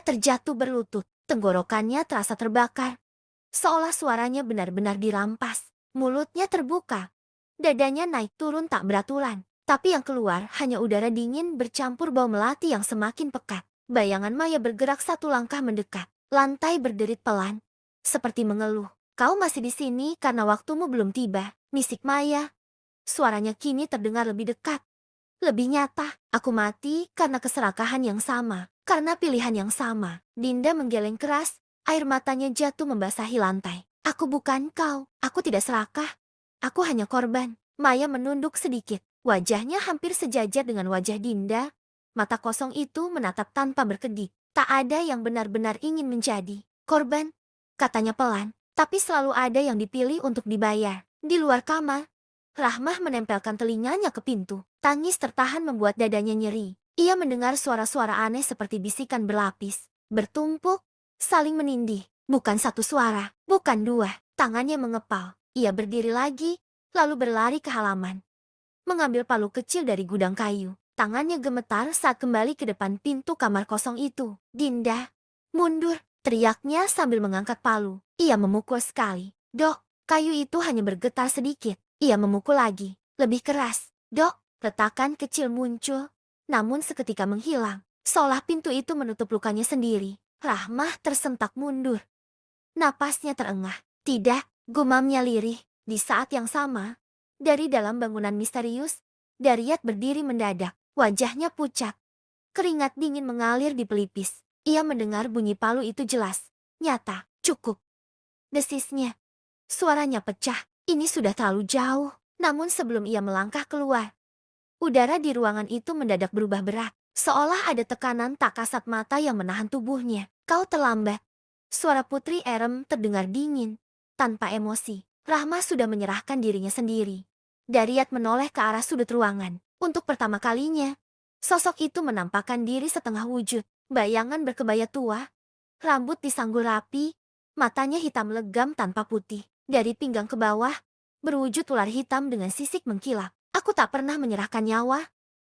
terjatuh berlutut, tenggorokannya terasa terbakar. Seolah suaranya benar-benar dirampas. Mulutnya terbuka. Dadanya naik turun tak beraturan. Tapi yang keluar hanya udara dingin bercampur bau melati yang semakin pekat. Bayangan Maya bergerak satu langkah mendekat. Lantai berderit pelan. Seperti mengeluh. Kau masih di sini karena waktumu belum tiba. Misik Maya. Suaranya kini terdengar lebih dekat. Lebih nyata. Aku mati karena keserakahan yang sama. Karena pilihan yang sama. Dinda menggeleng keras. Air matanya jatuh membasahi lantai. Aku bukan kau. Aku tidak serakah. Aku hanya korban. Maya menunduk sedikit. Wajahnya hampir sejajar dengan wajah Dinda. Mata kosong itu menatap tanpa berkedip. Tak ada yang benar-benar ingin menjadi korban, katanya pelan. Tapi selalu ada yang dipilih untuk dibayar. Di luar kamar, Rahmah menempelkan telinganya ke pintu. Tangis tertahan membuat dadanya nyeri. Ia mendengar suara-suara aneh seperti bisikan berlapis, bertumpuk, saling menindih. Bukan satu suara, bukan dua. Tangannya mengepal. Ia berdiri lagi, lalu berlari ke halaman. Mengambil palu kecil dari gudang kayu. Tangannya gemetar saat kembali ke depan pintu kamar kosong itu. Dinda, mundur, teriaknya sambil mengangkat palu. Ia memukul sekali. Dok, kayu itu hanya bergetar sedikit. Ia memukul lagi, lebih keras. Dok, retakan kecil muncul, namun seketika menghilang. Seolah pintu itu menutup lukanya sendiri. Rahmah tersentak mundur. Napasnya terengah. Tidak, gumamnya lirih. Di saat yang sama, dari dalam bangunan misterius, Daryat berdiri mendadak. Wajahnya pucat. Keringat dingin mengalir di pelipis. Ia mendengar bunyi palu itu jelas. Nyata, cukup. Desisnya. Suaranya pecah. Ini sudah terlalu jauh. Namun sebelum ia melangkah keluar, udara di ruangan itu mendadak berubah berat. Seolah ada tekanan tak kasat mata yang menahan tubuhnya. Kau terlambat. Suara Putri Erem terdengar dingin. Tanpa emosi, Rahma sudah menyerahkan dirinya sendiri. Daryat menoleh ke arah sudut ruangan. Untuk pertama kalinya, sosok itu menampakkan diri setengah wujud. Bayangan berkebaya tua, rambut disanggul rapi, matanya hitam legam tanpa putih. Dari pinggang ke bawah, berwujud ular hitam dengan sisik mengkilap. Aku tak pernah menyerahkan nyawa.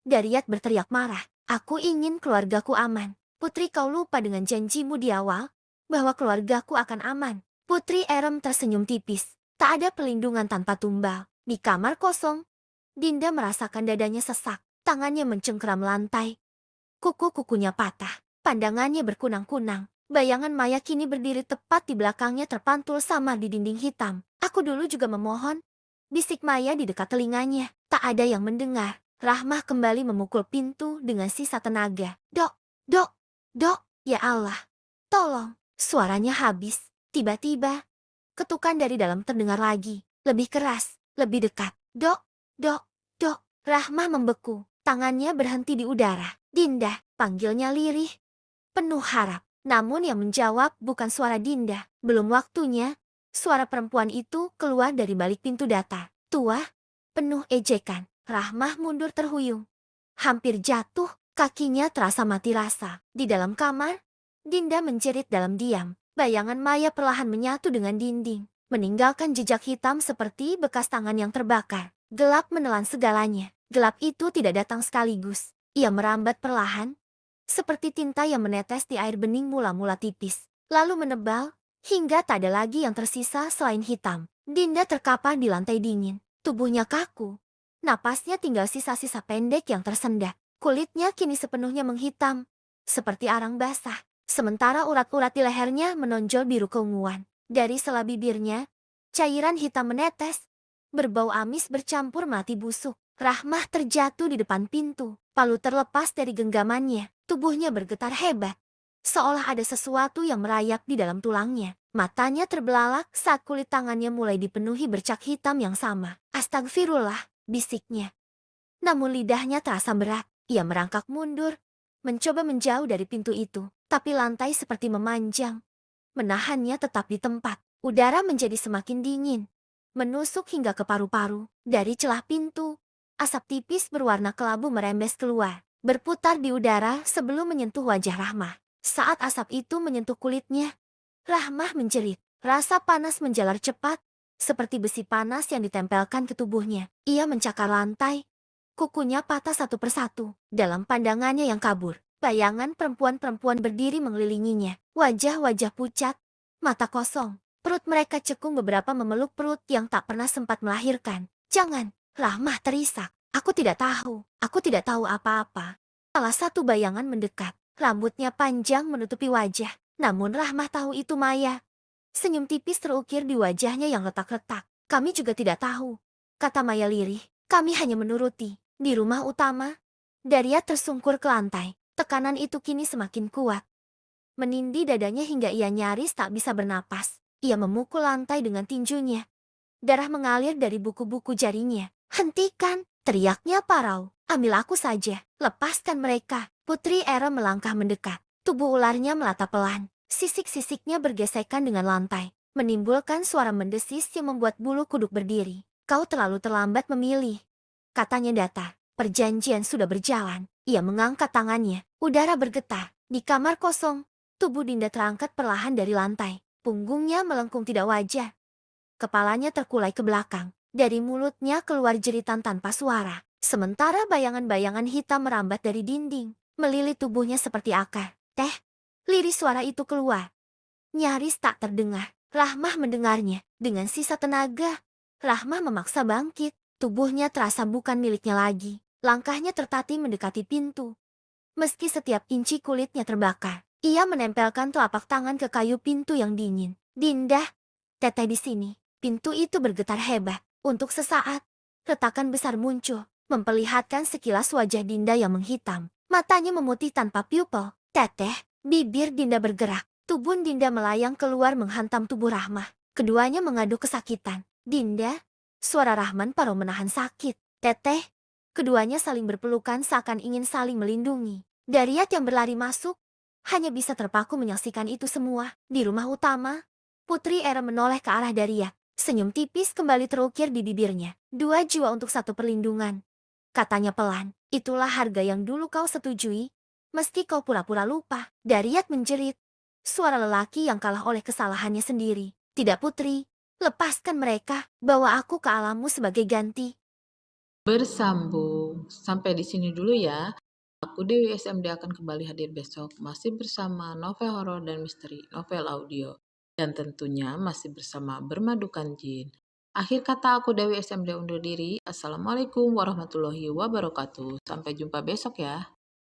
Daryat berteriak marah. Aku ingin keluargaku aman. Putri, kau lupa dengan janjimu di awal, bahwa keluargaku akan aman. Putri Erem tersenyum tipis. Tak ada pelindungan tanpa tumbal. Di kamar kosong, Dinda merasakan dadanya sesak. Tangannya mencengkeram lantai. Kuku-kukunya patah. Pandangannya berkunang-kunang. Bayangan Maya kini berdiri tepat di belakangnya terpantul samar di dinding hitam. Aku dulu juga memohon. Bisik Maya di dekat telinganya. Tak ada yang mendengar. Rahmah kembali memukul pintu dengan sisa tenaga. Dok, dok, dok, ya Allah. Tolong. Suaranya habis. Tiba-tiba, ketukan dari dalam terdengar lagi. Lebih keras, lebih dekat. Dok, dok, dok. Rahmah membeku. Tangannya berhenti di udara. Dinda, panggilnya lirih. Penuh harap. Namun yang menjawab bukan suara Dinda. Belum waktunya. Suara perempuan itu keluar dari balik pintu datar. Tua, penuh ejekan. Rahmah mundur terhuyung. Hampir jatuh, kakinya terasa mati rasa. Di dalam kamar, Dinda menjerit dalam diam. Bayangan Maya perlahan menyatu dengan dinding, meninggalkan jejak hitam seperti bekas tangan yang terbakar. Gelap menelan segalanya. Gelap itu tidak datang sekaligus. Ia merambat perlahan, seperti tinta yang menetes di air bening mula-mula tipis, lalu menebal, hingga tak ada lagi yang tersisa selain hitam. Dinda terkapar di lantai dingin. Tubuhnya kaku. Napasnya tinggal sisa-sisa pendek yang tersendat. Kulitnya kini sepenuhnya menghitam, seperti arang basah. Sementara urat-urat di lehernya menonjol biru keunguan. Dari sela bibirnya, cairan hitam menetes, berbau amis bercampur melati busuk. Rahmah terjatuh di depan pintu. Palu terlepas dari genggamannya. Tubuhnya bergetar hebat. Seolah ada sesuatu yang merayap di dalam tulangnya. Matanya terbelalak saat kulit tangannya mulai dipenuhi bercak hitam yang sama. Astagfirullah, bisiknya. Namun lidahnya terasa berat. Ia merangkak mundur, mencoba menjauh dari pintu itu. Tapi lantai seperti memanjang, menahannya tetap di tempat. Udara menjadi semakin dingin, menusuk hingga ke paru-paru. Dari celah pintu, asap tipis berwarna kelabu merembes keluar, berputar di udara sebelum menyentuh wajah Rahmah. Saat asap itu menyentuh kulitnya, Rahmah menjerit. Rasa panas menjalar cepat, seperti besi panas yang ditempelkan ke tubuhnya. Ia mencakar lantai, kukunya patah satu persatu. Dalam pandangannya yang kabur, Bayangan perempuan-perempuan berdiri mengelilinginya. Wajah-wajah pucat, mata kosong. Perut mereka cekung, beberapa memeluk perut yang tak pernah sempat melahirkan. Jangan, Rahmah terisak. Aku tidak tahu. Aku tidak tahu apa-apa. Salah satu bayangan mendekat. Rambutnya panjang menutupi wajah. Namun Rahmah tahu itu Maya. Senyum tipis terukir di wajahnya yang retak-retak. Kami juga tidak tahu, kata Maya lirih. Kami hanya menuruti. Di rumah utama, Daria tersungkur ke lantai. Tekanan itu kini semakin kuat. Menindih dadanya hingga ia nyaris tak bisa bernapas. Ia memukul lantai dengan tinjunya. Darah mengalir dari buku-buku jarinya. Hentikan, teriaknya parau. Ambil aku saja, lepaskan mereka. Putri Era melangkah mendekat. Tubuh ularnya melata pelan. Sisik-sisiknya bergesekan dengan lantai, menimbulkan suara mendesis yang membuat bulu kuduk berdiri. Kau terlalu terlambat memilih, katanya datar. Perjanjian sudah berjalan. Ia mengangkat tangannya. Udara bergetar. Di kamar kosong, tubuh Dinda terangkat perlahan dari lantai. Punggungnya melengkung tidak wajar. Kepalanya terkulai ke belakang. Dari mulutnya keluar jeritan tanpa suara. Sementara bayangan-bayangan hitam merambat dari dinding, melilit tubuhnya seperti akar. Teh, liris suara itu keluar. Nyaris tak terdengar. Rahmah mendengarnya. Dengan sisa tenaga, Rahmah memaksa bangkit. Tubuhnya terasa bukan miliknya lagi. Langkahnya tertatih mendekati pintu. Meski setiap inci kulitnya terbakar, ia menempelkan telapak tangan ke kayu pintu yang dingin. Dinda, teteh di sini. Pintu itu bergetar hebat. Untuk sesaat, retakan besar muncul, memperlihatkan sekilas wajah Dinda yang menghitam. Matanya memutih tanpa pupil. Teteh, bibir Dinda bergerak. Tubuh Dinda melayang keluar menghantam tubuh Rahmah. Keduanya mengadu kesakitan. Dinda, suara Rahman Paro menahan sakit. Teteh, keduanya saling berpelukan seakan ingin saling melindungi. Daryat yang berlari masuk, hanya bisa terpaku menyaksikan itu semua. Di rumah utama, Putri Era menoleh ke arah Daryat. Senyum tipis kembali terukir di bibirnya. 2 jiwa untuk 1 perlindungan, katanya pelan. Itulah harga yang dulu kau setujui, meski kau pura-pura lupa. Daryat menjerit. Suara lelaki yang kalah oleh kesalahannya sendiri. Tidak Putri, lepaskan mereka, bawa aku ke alammu sebagai ganti. Bersambung. Sampai di sini dulu ya. Aku Dewi SMD akan kembali hadir besok masih bersama novel horor dan misteri, novel audio. Dan tentunya masih bersama Bermadukan Jin. Akhir kata aku Dewi SMD undur diri. Assalamualaikum warahmatullahi wabarakatuh. Sampai jumpa besok ya.